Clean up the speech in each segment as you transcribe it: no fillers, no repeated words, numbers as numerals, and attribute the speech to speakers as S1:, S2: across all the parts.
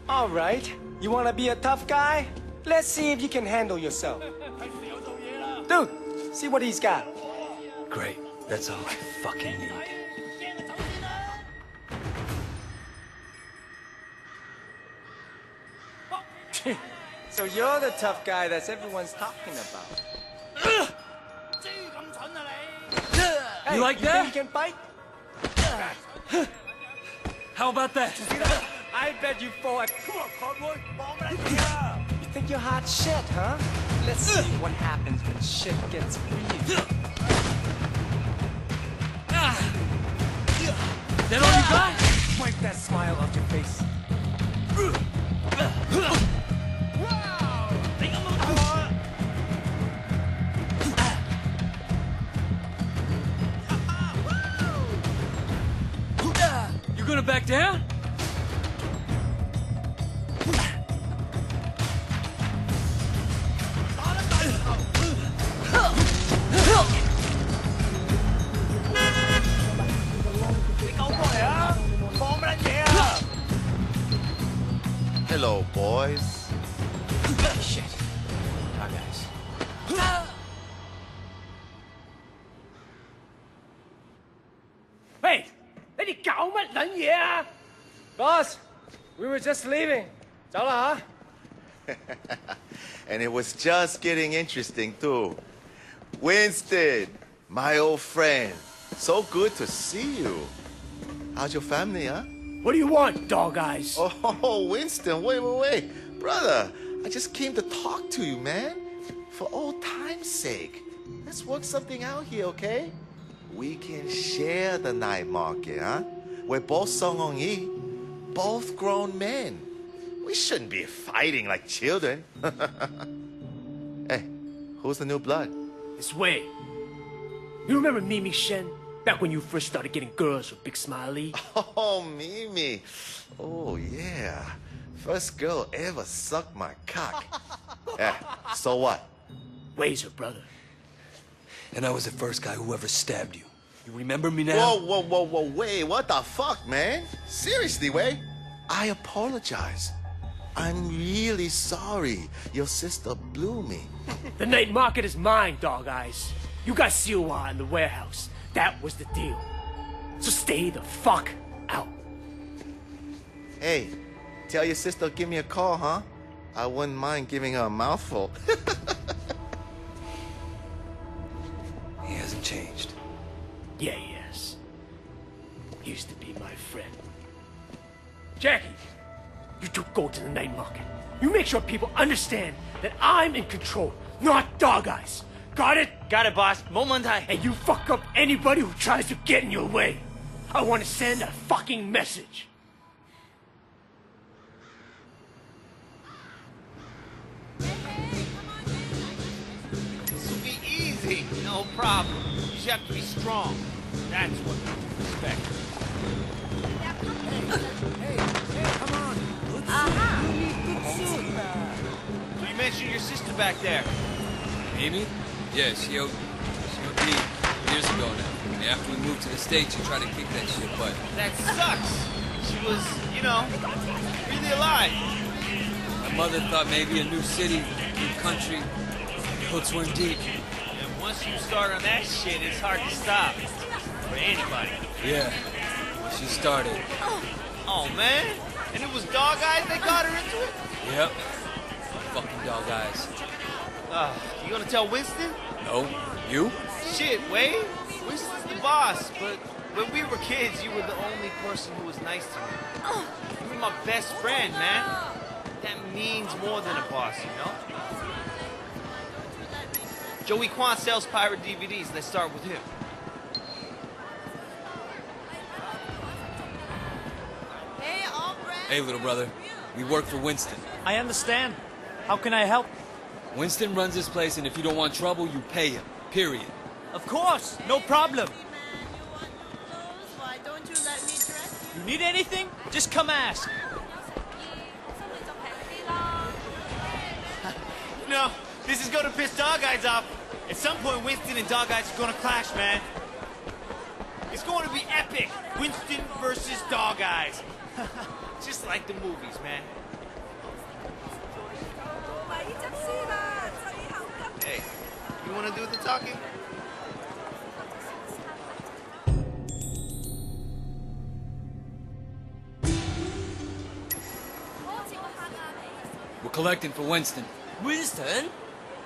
S1: All right. You want to be a tough guy? Let's see if you can handle yourself. Dude, see what he's got.
S2: Great. That's all I fucking need.
S1: So you're the tough guy that's everyone's talking about. Hey,
S2: You like
S1: you
S2: that?
S1: think you can fight?
S2: How about that?
S1: I bet you fought. Come on, cowboy. You think you're hot shit, huh? Let's see what happens when shit gets real.
S2: That all you got?
S1: Wipe that smile off your face.
S2: You gonna back down?
S3: Hello, boys.
S1: Shit. Our guys. Hey! 你哋搞乜撚嘢啊 Boss, we were just leaving. 走啦吓
S3: And it was just getting interesting, too. Winston, my old friend. So good to see you. How's your family, huh?
S1: What do you want, dog eyes?
S3: Oh, Winston, wait. Brother, I just came to talk to you, man. For old time's sake. Let's work something out here, okay? We can share the night market, huh? We're both Songong-yi, both grown men. We shouldn't be fighting like children. Hey, who's the new blood?
S4: It's Wei. You remember Mimi Shen? Back when you first started getting girls with Big Smiley?
S3: Oh, Mimi. Oh, yeah. First girl ever sucked my cock. Yeah, so what?
S4: Wei's her brother.
S2: And I was the first guy who ever stabbed you. You remember me now?
S3: Whoa, Wei, what the fuck, man? Seriously, Wei? I apologize. I'm really sorry your sister blew me.
S4: The night market is mine, dog eyes. You got Siwa in the warehouse. That was the deal. So stay the fuck out.
S3: Hey, tell your sister to give me a call, huh? I wouldn't mind giving her a mouthful.
S2: He hasn't changed.
S4: Yeah, he has. He used to be my friend. Jackie, you two go to the night market. You make sure people understand that I'm in control, not dog eyes. Got it?
S5: Got it, boss. 冇問題.
S4: And you fuck up anybody who tries to get in your way. I want to send a fucking message.
S5: This will be easy. No problem. You just have to be strong. That's what we respect.
S1: Hey, come on.
S5: So you mentioned your sister back there.
S6: Amy? Yeah, she OD'd years ago now. After we moved to the States, she tried to kick that shit butt.
S5: That sucks. She was, you know, really alive.
S6: My mother thought maybe a new city, new country, hooks went deep.
S5: And once you start on that shit, it's hard to stop. For anybody.
S6: Yeah, she started.
S5: Oh, man. And it was dog eyes that got her into it?
S6: Yep. Fucking dog eyes.
S5: You gonna tell Winston?
S6: No. You?
S5: Shit, Wade. Winston's the boss, but when we were kids, you were the only person who was nice to me. You were my best friend, man. That means more than a boss, you know? Joey Kwan sells pirate DVDs. Let's start with him.
S6: Hey, little brother. We work for Winston.
S5: I understand. How can I help?
S6: Winston runs this place, and if you don't want trouble, you pay him. Period.
S5: Of course, no problem.
S7: Why don't you let me dress you?
S5: You need anything? Just come ask. No, this is gonna piss Dog Eyes off. At some point, Winston and Dog Eyes are gonna clash, man. It's going to be epic. Winston versus Dog Eyes. Just like the movies, man. Hey, you wanna do the talking?
S6: We're collecting for Winston.
S8: Winston?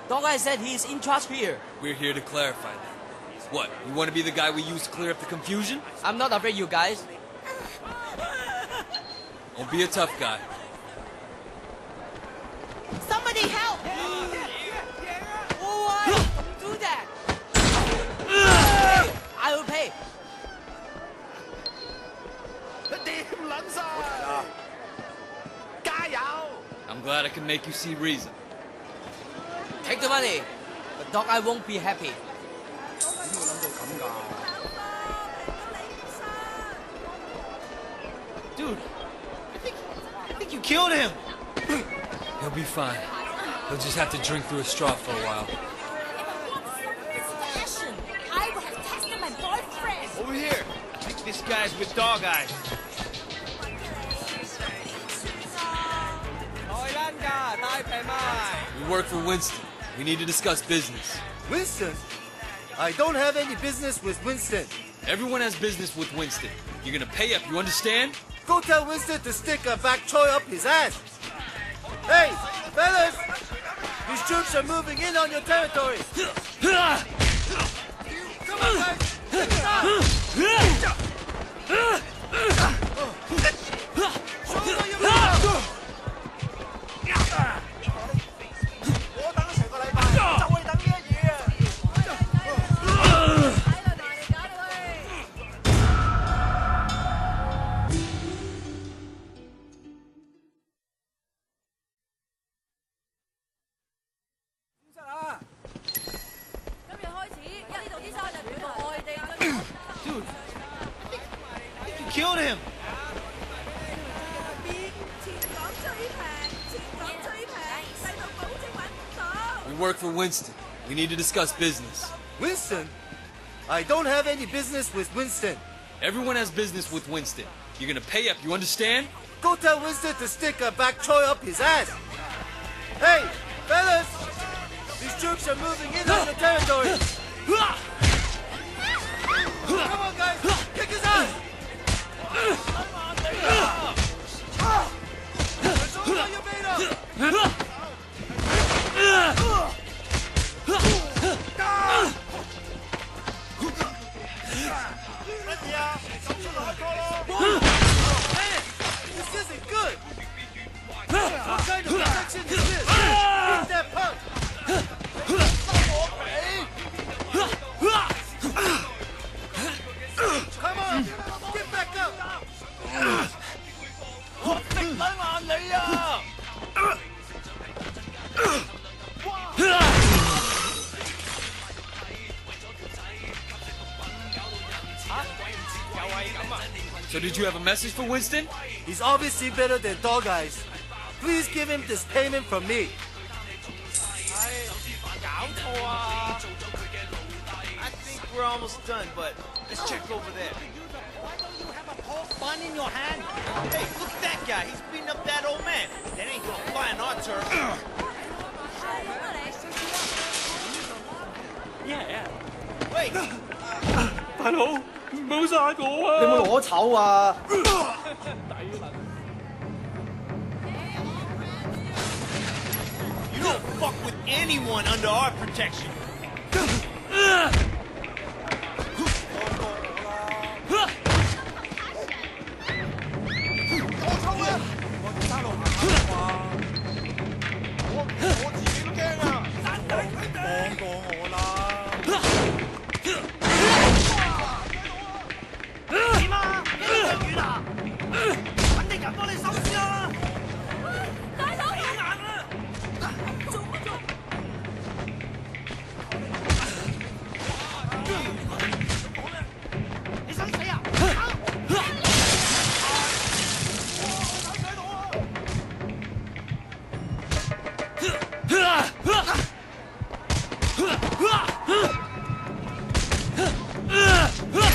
S8: Dog Guy said he's in charge here.
S6: We're here to clarify that. What, you want to be the guy we use to clear up the confusion?
S8: I'm not afraid, you guys.
S6: Don't be a tough guy.
S7: Somebody help!
S8: Oh, don't do that! I will pay.
S6: I'm glad I can make you see reason.
S8: Take the money. But Dog Eye won't be happy.
S5: Dude, I think you killed him.
S6: He'll be fine. He'll just have to drink through a straw for a while.
S7: I will have tested my boyfriend.
S5: Over here. I think this guy's with Dog Eyes.
S6: We work for Winston. We need to discuss business.
S9: Winston? I don't have any business with Winston.
S6: Everyone has business with Winston. You're gonna pay up, you understand?
S9: Go tell Winston to stick a back choy up his ass. Hey, fellas! These troops are moving in on your territory. Come on, guys! Take it out! Show them what you're made of!
S5: Dude, I think you killed him.
S6: We work for Winston. We need to discuss business.
S9: Winston? I don't have any business with Winston.
S6: Everyone has business with Winston. You're gonna pay up, you understand?
S9: Go tell Winston to stick a back choy up his ass. Hey, fellas! These troops are moving in on your territory. Come on, guys! Kick his ass! Show me what you're made of! Man, this isn't good! What kind of protection is this? Beat that punk! Come on! Get back up!
S6: So did you have a message for Winston?
S9: He's obviously better than Dog Eyes. Please give him this payment from me.
S5: I think we're almost done, but let's check over there.
S4: Bun in your hand.
S5: Hey, look at that guy. He's beating up that old man. That ain't gonna fly on our turf. Wait.
S4: 大佬，唔好殺我啊！你有冇攞籌啊？
S5: You don't fuck with anyone under our protection.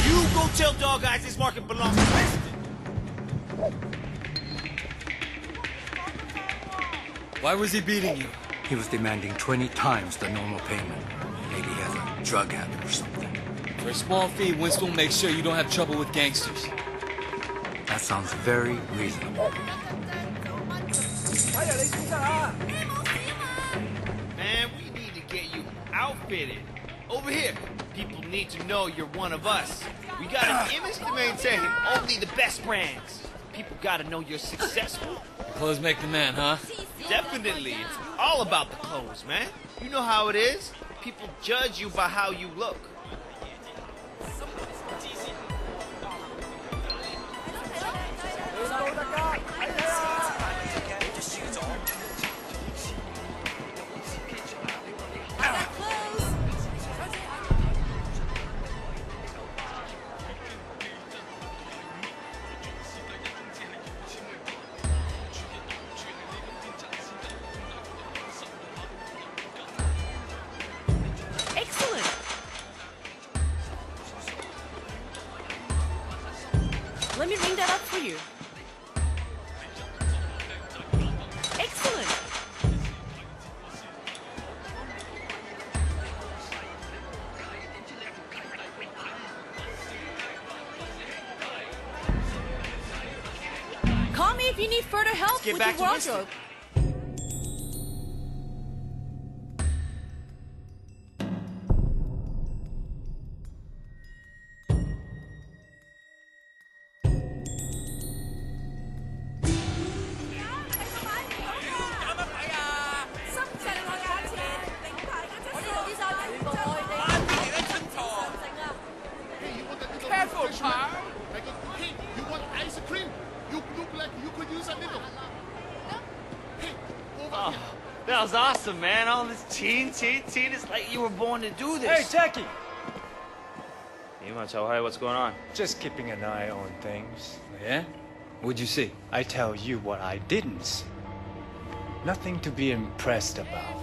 S5: You go tell Dog Eyes this market belongs to Winston.
S6: Why was he beating you?
S10: He was demanding 20 times the normal payment. Maybe he has a drug habit or something.
S6: For a small fee, Winston will make sure you don't have trouble with gangsters.
S10: That sounds very reasonable.
S5: Man, we need to get you outfitted. Over here. People need to know you're one of us. We got an image to maintain. Only the best brands. People gotta know you're successful.
S6: Clothes make the man, huh?
S5: Definitely. It's all about the clothes, man. You know how it is. People judge you by how you look.
S11: Let me ring that up for you. Excellent. Call me if you need further help with your wardrobe.
S5: Oh, that was awesome, man. All this teen. It's like you were born to do this.
S1: Hey, Jackie!
S12: You want to tell Harry what's going on?
S1: Just keeping an eye on things.
S6: Yeah? What'd you see?
S1: I tell you what I didn't see. Nothing to be impressed about.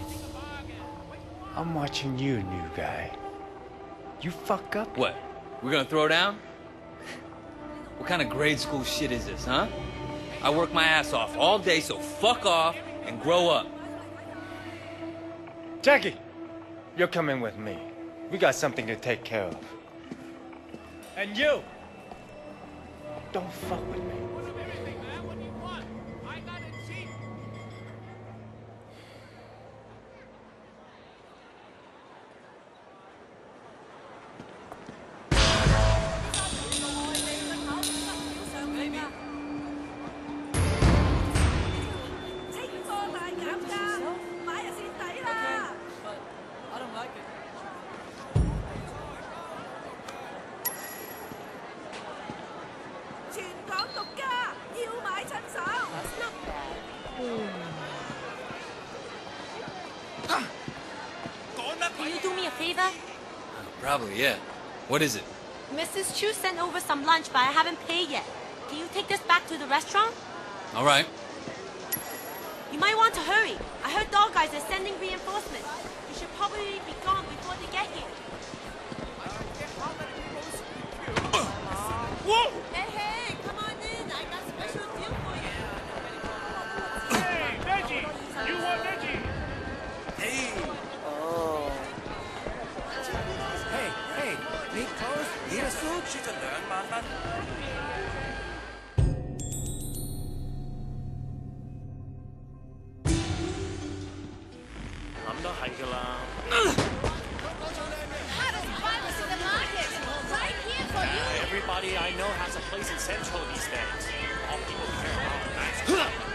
S1: I'm watching you, new guy. You fuck up.
S6: What? We're gonna throw down? What kind of grade school shit is this, huh? I work my ass off all day, so fuck off and grow up.
S1: Jackie, you're coming with me. We got something to take care of. And you, don't fuck with me.
S7: Can you do me a favor?
S6: Probably, yeah. What is it?
S7: Mrs. Chu sent over some lunch, but I haven't paid yet. Can you take this back to the restaurant?
S6: All right.
S7: You might want to hurry. I heard dog guys are sending reinforcements. You should probably be gone before they get here.
S5: Whoa!
S7: Hey, come on in. I got a special deal for you.
S4: Hey, Veggie! You want veggie?
S10: Hey, need clothes? Need a suit? 輸咗2萬蚊。
S12: 諗都係㗎啦。
S7: Hottest virus in the market. Right here for you.
S12: Everybody I know has a place in Central these days. All people care about.